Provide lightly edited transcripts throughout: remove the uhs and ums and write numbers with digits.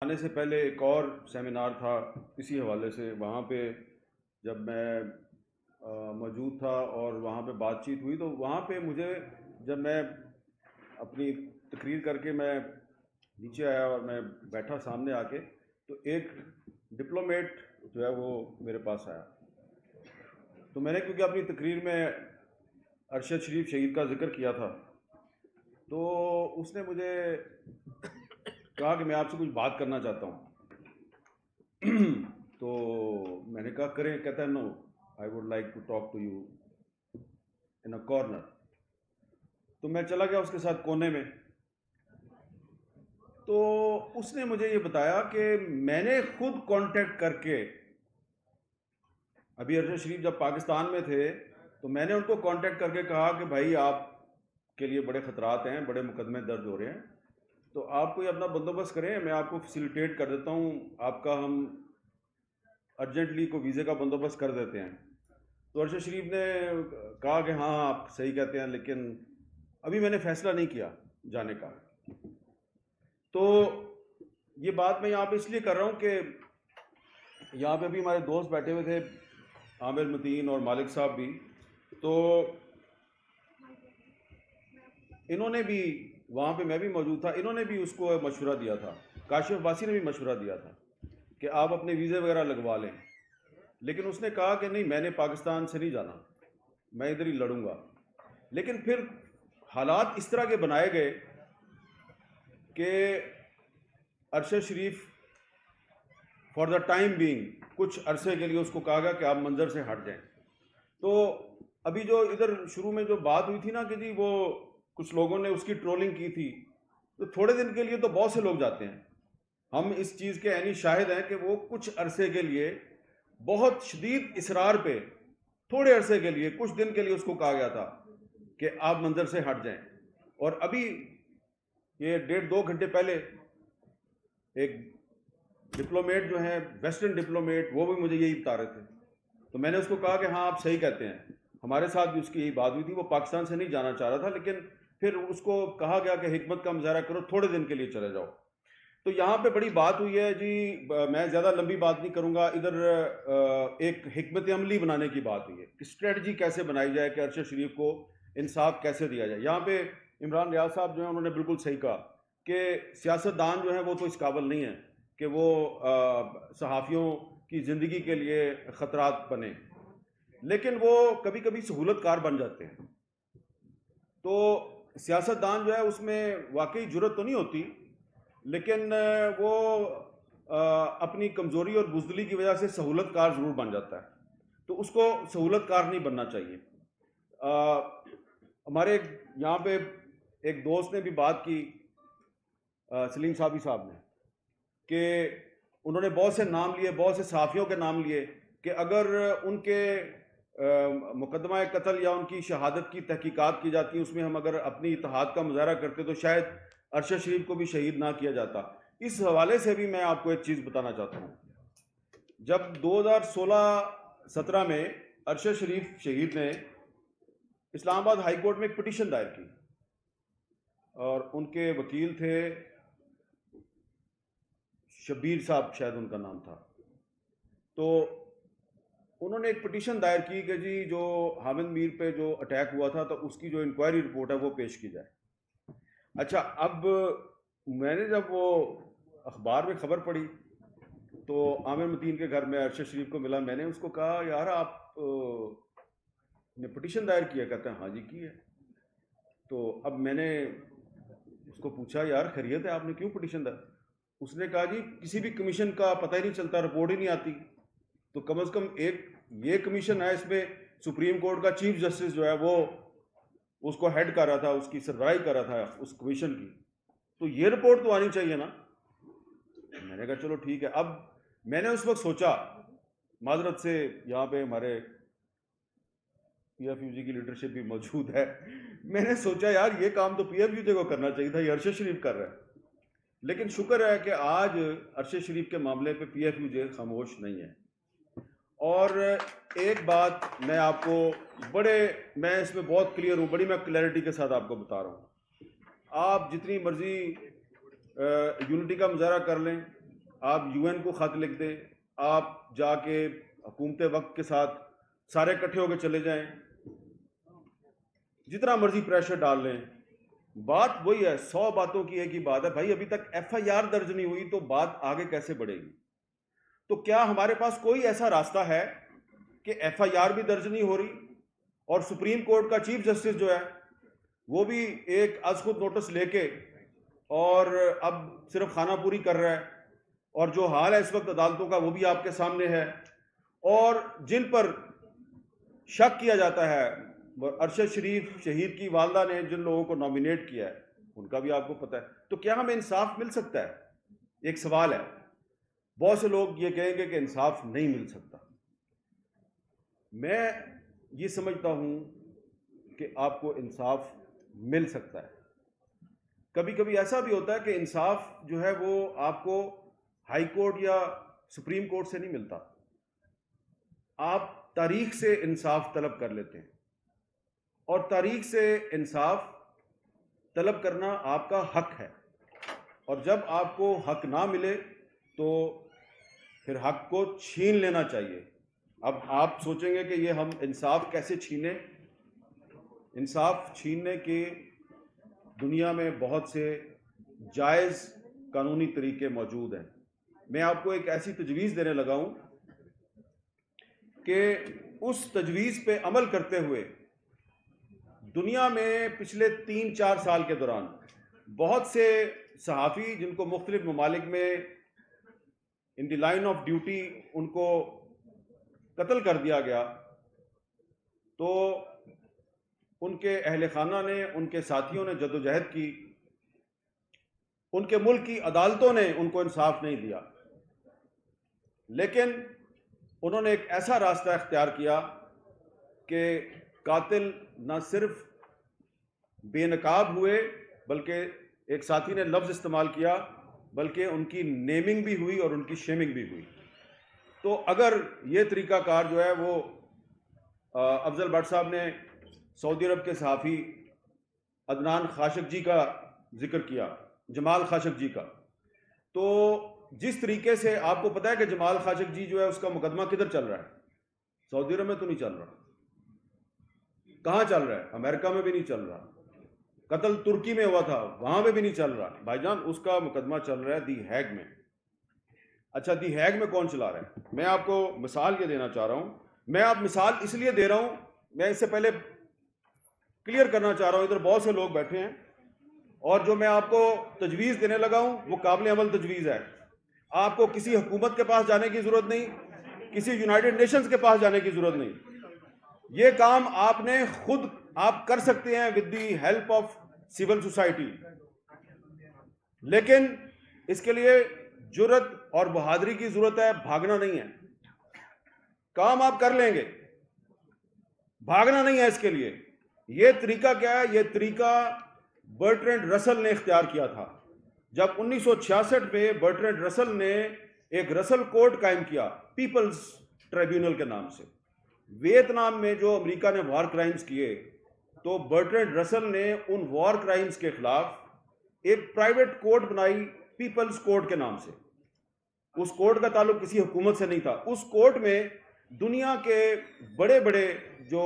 آنے سے پہلے ایک اور سیمینار تھا اسی حوالے سے، وہاں پہ جب میں موجود تھا اور وہاں پہ بات چیت ہوئی، تو وہاں پہ مجھے جب میں اپنی تقریر کر کے میں نیچے آیا اور میں بیٹھا سامنے آ کے، تو ایک ڈپلومیٹ جو ہے وہ میرے پاس آیا. تو میں نے کیونکہ اپنی تقریر میں ارشد شریف شہید کا ذکر کیا تھا، تو اس نے مجھے کہا کہ میں آپ سے کچھ بات کرنا چاہتا ہوں. تو میں نے کہا کریں. کہتا ہے no, I would like to talk to you in a corner. تو میں چلا گیا اس کے ساتھ کونے میں. تو اس نے مجھے یہ بتایا کہ میں نے خود کانٹیکٹ کر کے، ابھی ارشد شریف جب پاکستان میں تھے تو میں نے ان کو کانٹیکٹ کر کے کہا کہ بھائی آپ کے لیے بڑے خطرات ہیں، بڑے مقدمے درج ہو رہے ہیں، تو آپ کوئی اپنا بندوبست کریں، میں آپ کو فیسیلیٹیٹ کر دیتا ہوں، آپ کا ہم ارجنٹلی کو ویزے کا بندوبست کر دیتے ہیں. تو ارشد شریف نے کہا کہ ہاں آپ صحیح کہتے ہیں، لیکن ابھی میں نے فیصلہ نہیں کیا جانے کا. تو یہ بات میں یہاں پہ اس لیے کر رہا ہوں کہ یہاں پہ بھی ہمارے دوست بیٹھے ہوئے تھے، عامر متین اور مالک صاحب بھی. تو انہوں نے بھی، وہاں پہ میں بھی موجود تھا، انہوں نے بھی اس کو مشورہ دیا تھا، کاشف باسی نے بھی مشورہ دیا تھا کہ آپ اپنے ویزے وغیرہ لگوا لیں. لیکن اس نے کہا کہ نہیں، میں نے پاکستان سے نہیں جانا، میں ادھر ہی لڑوں گا. لیکن پھر حالات اس طرح کے بنائے گئے کہ ارشد شریف فار دا ٹائم بینگ کچھ عرصے کے لیے اس کو کہا گیا کہ آپ منظر سے ہٹ جائیں. تو ابھی جو ادھر شروع میں جو بات ہوئی تھی نا کہ جی وہ کچھ لوگوں نے اس کی ٹرولنگ کی تھی، تو تھوڑے دن کے لیے تو بہت سے لوگ جاتے ہیں. ہم اس چیز کے عینی شاہد ہیں کہ وہ کچھ عرصے کے لیے بہت شدید اصرار پہ تھوڑے عرصے کے لیے، کچھ دن کے لیے اس کو کہا گیا تھا کہ آپ منظر سے ہٹ جائیں. اور ابھی یہ 1.5-2 گھنٹے پہلے ایک ڈپلومیٹ جو ہیں، ویسٹرن ڈپلومیٹ، وہ بھی مجھے یہی بتا رہے تھے. تو میں نے اس کو کہا کہ ہاں آپ صحیح کہتے ہیں، ہمارے ساتھ بھی اس کی یہی بات ہوئی تھی، وہ پاکستان سے نہیں جانا چاہ رہا تھا، لیکن پھر اس کو کہا گیا کہ حکمت کا مظاہرہ کرو، تھوڑے دن کے لیے چلے جاؤ. تو یہاں پہ بڑی بات ہوئی ہے جی، میں زیادہ لمبی بات نہیں کروں گا. ادھر ایک حکمت عملی بنانے کی بات ہوئی ہے کہ اسٹریٹجی کیسے بنائی جائے کہ ارشد شریف کو انصاف کیسے دیا جائے. یہاں پہ عمران ریاض صاحب جو ہیں انہوں نے بالکل صحیح کہا کہ سیاستدان جو ہیں وہ تو اس قابل نہیں ہیں کہ وہ صحافیوں کی زندگی کے لیے خطرات بنے، لیکن وہ کبھی کبھی سہولت کار بن جاتے ہیں. تو سیاستدان جو ہے اس میں واقعی جرت تو نہیں ہوتی، لیکن وہ اپنی کمزوری اور بزدلی کی وجہ سے سہولت کار ضرور بن جاتا ہے. تو اس کو سہولت کار نہیں بننا چاہیے. ہمارے یہاں پہ ایک دوست نے بھی بات کی، سلیم صابی صاحب نے، کہ انہوں نے بہت سے نام لیے، بہت سے صحافیوں کے نام لیے کہ اگر ان کے مقدمہ قتل یا ان کی شہادت کی تحقیقات کی جاتی، اس میں ہم اگر اپنی اتحاد کا مظاہرہ کرتے تو شاید ارشد شریف کو بھی شہید نہ کیا جاتا. اس حوالے سے بھی میں آپ کو ایک چیز بتانا چاہتا ہوں. جب 2016-17 میں ارشد شریف شہید نے اسلام آباد ہائی کورٹ میں ایک پٹیشن دائر کی، اور ان کے وکیل تھے شبیر صاحب، شاید ان کا نام تھا. تو انہوں نے ایک پٹیشن دائر کی کہ جی جو حامد میر پہ جو اٹیک ہوا تھا تو اس کی جو انکوائری رپورٹ ہے وہ پیش کی جائے. اچھا، اب میں نے جب وہ اخبار میں خبر پڑھی تو عامر متین کے گھر میں ارشد شریف کو ملا. میں نے اس کو کہا یار آپ نے پٹیشن دائر کیا؟ کہتے ہیں ہاں جی کی ہے. تو اب میں نے اس کو پوچھا یار خیریت ہے، آپ نے کیوں پٹیشن دائر؟ اس نے کہا جی کسی بھی کمیشن کا پتہ ہی نہیں چلتا، رپورٹ ہی نہیں آتی، تو کم از کم ایک یہ کمیشن ہے، اس میں سپریم کورٹ کا چیف جسٹس جو ہے وہ اس کو ہیڈ کر رہا تھا، اس کی سربراہی کر رہا تھا اس کمیشن کی، تو یہ رپورٹ تو آنی چاہیے نا. میں نے کہا چلو ٹھیک ہے. اب میں نے اس وقت سوچا، معذرت سے یہاں پہ ہمارے پی ایف یو جی کی لیڈرشپ بھی موجود ہے، میں نے سوچا یار یہ کام تو پی ایف یو جی کو کرنا چاہیے تھا، یہ ارشد شریف کر رہا ہے. لیکن شکر ہے کہ آج ارشد شریف کے معاملے پہ پی ایف یو جے خاموش نہیں ہے. اور ایک بات میں آپ کو میں اس میں بہت کلیئر ہوں، بڑی میں کلیئرٹی کے ساتھ آپ کو بتا رہا ہوں. آپ جتنی مرضی یونٹی کا مظاہرہ کر لیں، آپ UN کو خط لکھ دیں, آپ جا کے حکومت وقت کے ساتھ سارے اکٹھے ہو کے چلے جائیں, جتنا مرضی پریشر ڈال لیں, بات وہی ہے, 100 باتوں کی ایک ہی بات ہے بھائی, ابھی تک FIR درج نہیں ہوئی تو بات آگے کیسے بڑھے گی؟ تو کیا ہمارے پاس کوئی ایسا راستہ ہے کہ FIR بھی درج نہیں ہو رہی اور سپریم کورٹ کا چیف جسٹس جو ہے وہ بھی ایک از خود نوٹس لے کے اور اب صرف خانہ پوری کر رہا ہے, اور جو حال ہے اس وقت عدالتوں کا وہ بھی آپ کے سامنے ہے, اور جن پر شک کیا جاتا ہے, ارشد شریف شہید کی والدہ نے جن لوگوں کو نامینیٹ کیا ہے ان کا بھی آپ کو پتہ ہے, تو کیا ہمیں انصاف مل سکتا ہے؟ ایک سوال ہے. بہت سے لوگ یہ کہیں گے کہ انصاف نہیں مل سکتا. میں یہ سمجھتا ہوں کہ آپ کو انصاف مل سکتا ہے. کبھی کبھی ایسا بھی ہوتا ہے کہ انصاف جو ہے وہ آپ کو ہائی کورٹ یا سپریم کورٹ سے نہیں ملتا, آپ تاریخ سے انصاف طلب کر لیتے ہیں, اور تاریخ سے انصاف طلب کرنا آپ کا حق ہے, اور جب آپ کو حق نہ ملے تو پھر حق کو چھین لینا چاہیے. اب آپ سوچیں گے کہ یہ ہم انصاف کیسے چھینیں؟ انصاف چھیننے کے دنیا میں بہت سے جائز قانونی طریقے موجود ہیں. میں آپ کو ایک ایسی تجویز دینے لگا ہوں کہ اس تجویز پہ عمل کرتے ہوئے دنیا میں پچھلے 3-4 سال کے دوران بہت سے صحافی جن کو مختلف ممالک میں ان دی لائن آف ڈیوٹی ان کو قتل کر دیا گیا, تو ان کے اہل خانہ نے, ان کے ساتھیوں نے جدوجہد کی, ان کے ملک کی عدالتوں نے ان کو انصاف نہیں دیا, لیکن انہوں نے ایک ایسا راستہ اختیار کیا کہ قاتل نہ صرف بے نقاب ہوئے بلکہ ایک ساتھی نے لفظ استعمال کیا بلکہ ان کی نیمنگ بھی ہوئی اور ان کی شیمنگ بھی ہوئی. تو اگر یہ طریقہ کار جو ہے وہ افضل بٹ صاحب نے سعودی عرب کے صحافی عدنان خاشقجی کا ذکر کیا, جمال خاشقجی کا, تو جس طریقے سے آپ کو پتہ ہے کہ جمال خاشقجی جو ہے اس کا مقدمہ کدھر چل رہا ہے؟ سعودی عرب میں تو نہیں چل رہا. کہاں چل رہا ہے؟ امریکہ میں بھی نہیں چل رہا. قتل ترکی میں ہوا تھا, وہاں پہ بھی نہیں چل رہا. بھائی جان اس کا مقدمہ چل رہا ہے دی ہیگ میں. اچھا دی ہیگ میں کون چلا رہا ہے؟ میں آپ کو مثال یہ دینا چاہ رہا ہوں. میں آپ مثال اس لیے دے رہا ہوں, میں اس سے پہلے کلیئر کرنا چاہ رہا ہوں, ادھر بہت سے لوگ بیٹھے ہیں اور جو میں آپ کو تجویز دینے لگا ہوں وہ قابل عمل تجویز ہے. آپ کو کسی حکومت کے پاس جانے کی ضرورت نہیں, کسی یونائٹڈ نیشنز کے پاس جانے کی ضرورت نہیں. یہ کام آپ نے خود آپ کر سکتے ہیں with the help of civil society, لیکن اس کے لیے جرت اور بہادری کی ضرورت ہے, بھاگنا نہیں ہے. کام آپ کر لیں گے, بھاگنا نہیں ہے اس کے لیے. یہ طریقہ کیا ہے؟ یہ طریقہ برٹرینڈ رسل نے اختیار کیا تھا. جب 1966 میں برٹرینڈ رسل نے ایک رسل کورٹ قائم کیا پیپلز ٹریبیونل کے نام سے, ویتنام میں جو امریکہ نے وار کرائمز کیے, تو برٹرینڈ رسل نے ان وار کرائمز کے خلاف ایک پرائیویٹ کورٹ بنائی پیپلز کورٹ کے نام سے. اس کورٹ کا تعلق کسی حکومت سے نہیں تھا. اس کورٹ میں دنیا کے بڑے بڑے جو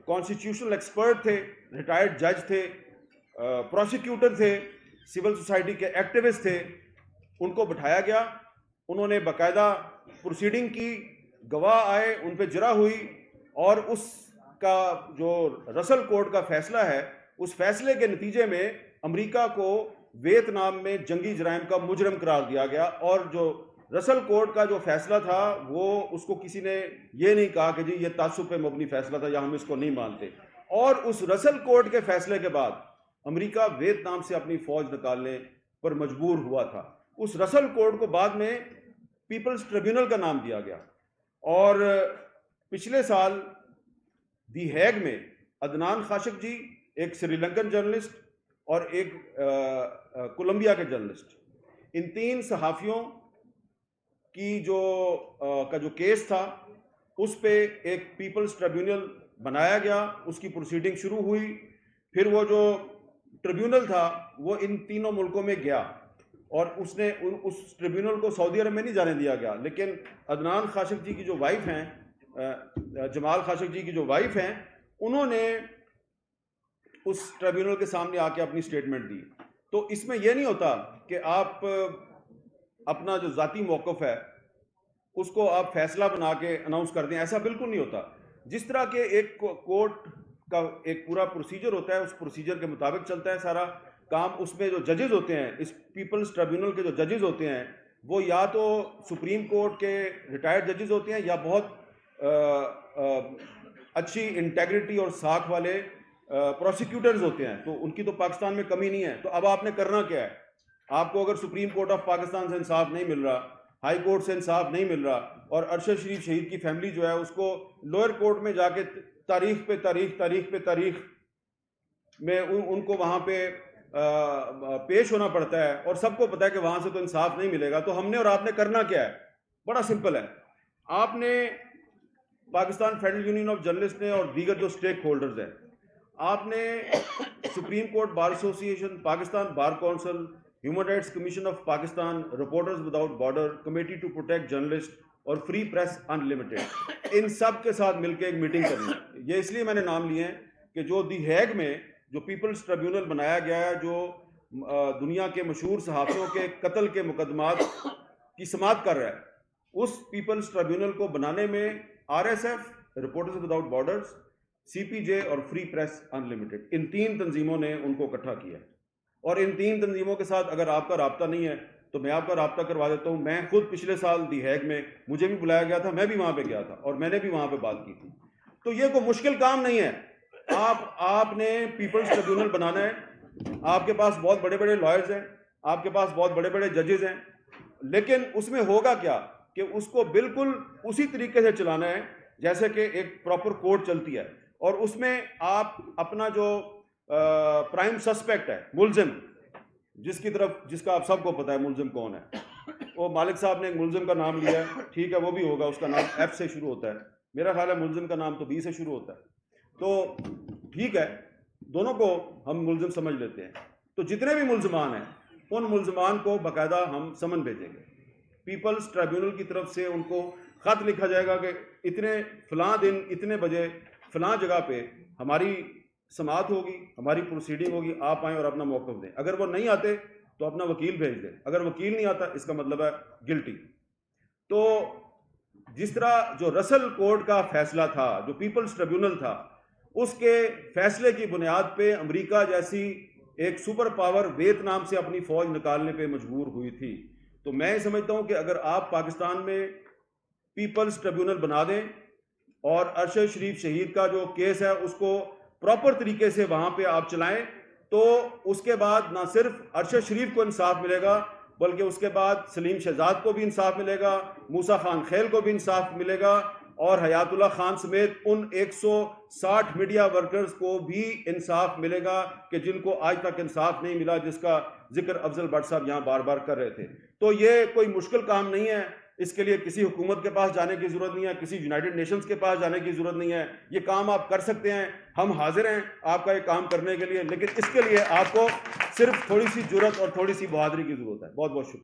کانسٹیٹیوشنل ایکسپرٹ تھے, ریٹائرڈ جج تھے, پروسیکیوٹر تھے, سول سوسائٹی کے ایکٹیوسٹ تھے, ان کو بٹھایا گیا. انہوں نے باقاعدہ پروسیڈنگ کی, گواہ آئے, ان پہ جرح ہوئی, اور اس کا جو رسل کورٹ کا فیصلہ ہے, اس فیصلے کے نتیجے میں امریکہ کو ویتنام میں جنگی جرائم کا مجرم قرار دیا گیا. اور جو رسل کورٹ کا جو فیصلہ تھا وہ اس کو کسی نے یہ نہیں کہا کہ جی یہ تعصب پہ مبنی فیصلہ تھا یا ہم اس کو نہیں مانتے. اور اس رسل کورٹ کے فیصلے کے بعد امریکہ ویتنام سے اپنی فوج نکالنے پر مجبور ہوا تھا. اس رسل کورٹ کو بعد میں پیپلز ٹریبیونل کا نام دیا گیا. اور پچھلے سال دی ہیگ میں عدنان خاشقجی, ایک سری لنکن جرنلسٹ اور ایک کولمبیا کے جرنلسٹ, ان 3 صحافیوں کی جو کیس تھا اس پہ ایک پیپلز ٹریبیونل بنایا گیا. اس کی پروسیڈنگ شروع ہوئی. پھر وہ جو ٹریبیونل تھا وہ ان تینوں ملکوں میں گیا اور اس نے اس ٹریبیونل کو سعودی عرب میں نہیں جانے دیا گیا، لیکن عدنان خاشق جی کی جو وائف ہیں، جمال خاشق جی کی جو وائف ہیں، انہوں نے اس ٹریبیونل کے سامنے آ کے اپنی سٹیٹمنٹ دی. تو اس میں یہ نہیں ہوتا کہ آپ اپنا جو ذاتی موقف ہے اس کو آپ فیصلہ بنا کے اناؤنس کر دیں، ایسا بالکل نہیں ہوتا. جس طرح کہ ایک کورٹ کا ایک پورا پروسیجر ہوتا ہے، اس پروسیجر کے مطابق چلتا ہے سارا کام. اس میں جو ججز ہوتے ہیں، اس پیپلز ٹریبیونل کے جو ججز ہوتے ہیں، وہ یا تو سپریم کورٹ کے ریٹائرڈ ججز ہوتے ہیں یا بہت اچھی انٹیگریٹی اور ساکھ والے پروسیکیوٹرز ہوتے ہیں. تو ان کی تو پاکستان میں کمی نہیں ہے. تو اب آپ نے کرنا کیا ہے؟ آپ کو اگر سپریم کورٹ آف پاکستان سے انصاف نہیں مل رہا، ہائی کورٹ سے انصاف نہیں مل رہا، اور ارشد شریف شہید کی فیملی جو ہے اس کو لوئر کورٹ میں جا کے تاریخ پہ تاریخ میں ان کو وہاں پہ پیش ہونا پڑتا ہے، اور سب کو پتا ہے کہ وہاں سے تو انصاف نہیں ملے گا. تو ہم نے اور آپ نے کرنا کیا ہے؟ بڑا سمپل ہے. آپ نے Pakistan federal union of journalist نے اور دیگر جو سٹیک ہولڈرز ہیں، آپ نے supreme court bar association, Pakistan bar council, human rights commission of Pakistan, reporters without border, committee to protect journalist اور فری پریس ان لمیٹڈ، ان سب کے ساتھ مل کے ایک میٹنگ کرنی ہے. یہ اس لیے میں نے نام لیے ہیں کہ جو دی ہیگ میں جو پیپلز ٹریبیونل بنایا گیا ہے، جو دنیا کے مشہور صحافیوں کے قتل کے مقدمات کی سماعت کر رہا ہے، اس پیپلز ٹریبیونل کو بنانے میں R S F, reporters without borders, C P J اور فری پریس ان لمیٹڈ، ان 3 تنظیموں نے ان کو اکٹھا کیا. اور ان 3 تنظیموں کے ساتھ اگر آپ کا رابطہ نہیں ہے تو میں آپ کا رابطہ کروا دیتا ہوں. میں خود پچھلے سال دی ہیگ میں مجھے بھی بلایا گیا تھا، میں بھی وہاں پہ گیا تھا اور میں نے بھی وہاں پہ بات کی تھی. تو یہ کوئی مشکل کام نہیں ہے. آپ نے پیپلز ٹریبیونل بنانا ہے. آپ کے پاس بہت بڑے بڑے لائرز ہیں، آپ کے پاس بہت بڑے بڑے ججز ہیں، لیکن اس میں ہوگا کیا کہ اس کو بالکل اسی طریقے سے چلانا ہے جیسے کہ ایک پراپر کورٹ چلتی ہے. اور اس میں آپ اپنا جو پرائم سسپیکٹ ہے، ملزم، جس کا آپ سب کو پتا ہے ملزم کون ہے، وہ مالک صاحب نے ایک ملزم کا نام لیا ہے، ٹھیک ہے، وہ بھی ہوگا، اس کا نام ایف سے شروع ہوتا ہے. میرا خیال ہے ملزم کا نام تو بی سے شروع ہوتا ہے. تو ٹھیک ہے، دونوں کو ہم ملزم سمجھ لیتے ہیں. تو جتنے بھی ملزمان ہیں ان ملزمان کو باقاعدہ ہم سمن بھیجیں گے. پیپلز ٹریبیونل کی طرف سے ان کو خط لکھا جائے گا کہ اتنے فلاں دن اتنے بجے فلاں جگہ پہ ہماری سماعت ہوگی، ہماری پروسیڈنگ ہوگی، آپ آئیں اور اپنا موقف دیں. اگر وہ نہیں آتے تو اپنا وکیل بھیج دیں. اگر وکیل نہیں آتا اس کا مطلب ہے گلٹی. تو جس طرح جو رسل کورٹ کا فیصلہ تھا، جو پیپلز ٹریبیونل تھا، اس کے فیصلے کی بنیاد پہ امریکہ جیسی ایک سپر پاور ویتنام سے اپنی فوج نکالنے پہ مجبور ہوئی تھی. تو میں سمجھتا ہوں کہ اگر آپ پاکستان میں پیپلز ٹریبیونل بنا دیں اور ارشد شریف شہید کا جو کیس ہے اس کو پراپر طریقے سے وہاں پہ آپ چلائیں، تو اس کے بعد نہ صرف ارشد شریف کو انصاف ملے گا بلکہ اس کے بعد سلیم شہزاد کو بھی انصاف ملے گا، موسیٰ خان خیل کو بھی انصاف ملے گا، اور حیات اللہ خان سمیت ان 160 میڈیا ورکرز کو بھی انصاف ملے گا کہ جن کو آج تک انصاف نہیں ملا، جس کا ذکر افضل بٹ صاحب یہاں بار بار کر رہے تھے. تو یہ کوئی مشکل کام نہیں ہے. اس کے لیے کسی حکومت کے پاس جانے کی ضرورت نہیں ہے، کسی یونائٹڈ نیشنز کے پاس جانے کی ضرورت نہیں ہے. یہ کام آپ کر سکتے ہیں. ہم حاضر ہیں آپ کا یہ کام کرنے کے لیے، لیکن اس کے لیے آپ کو صرف تھوڑی سی جرأت اور تھوڑی سی بہادری کی ضرورت ہے. بہت بہت شکریہ.